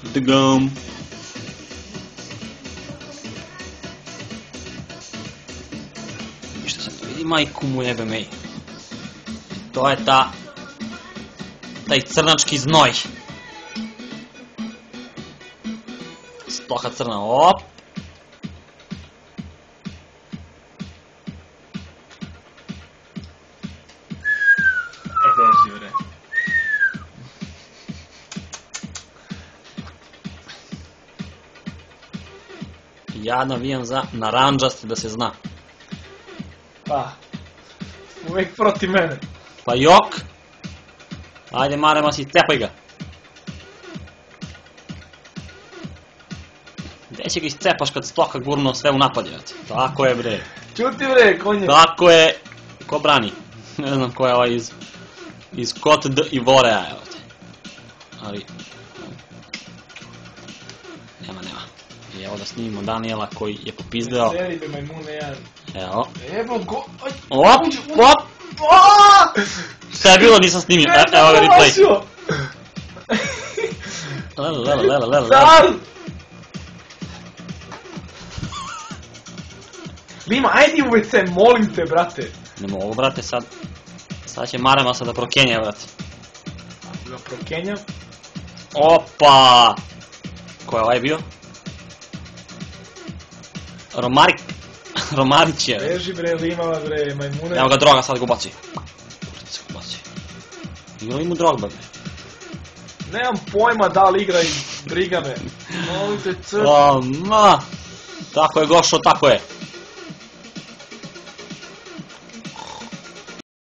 Dgum. Ništa se ne vidi, majku mu jebe mej. To je taj crnački znoj. Stoha crna, op. Beži bre. Ja navijam za naranđaste, da se zna. Pa. Uvijek protiv mene. Pa jok. Ajde Marema si, cepaj ga. Gde će ga iscepaš kad Stoha gurno sve u napadjevac? Tako je bre. Čuti bre, konje. Tako je. Ko brani? Ne znam ko je ovaj iz Cote d'Ivoire, evo te. Ali... Nema. I evo da snimimo Daniela koji je popizdeo. Seri be majmune jedan. Evo. Evo go... Op! Šta je bilo, nisam snimio. Evo ga replay. Lela. Car! Lima, ajdi u WC, molim te, brate. Ne mogu, brate, sad. Sad će Marema da prokenja, brate. Ako ga prokenjam. Opa! Ko je ovaj bio? Romarić je. Beži bre, Limava bre, majmune. Evo ga droga, sad ga ubaci. Ili mu drog, bre. Nemam pojma da li igra i briga me. Molim te, crk. Tako je Gošo, tako je.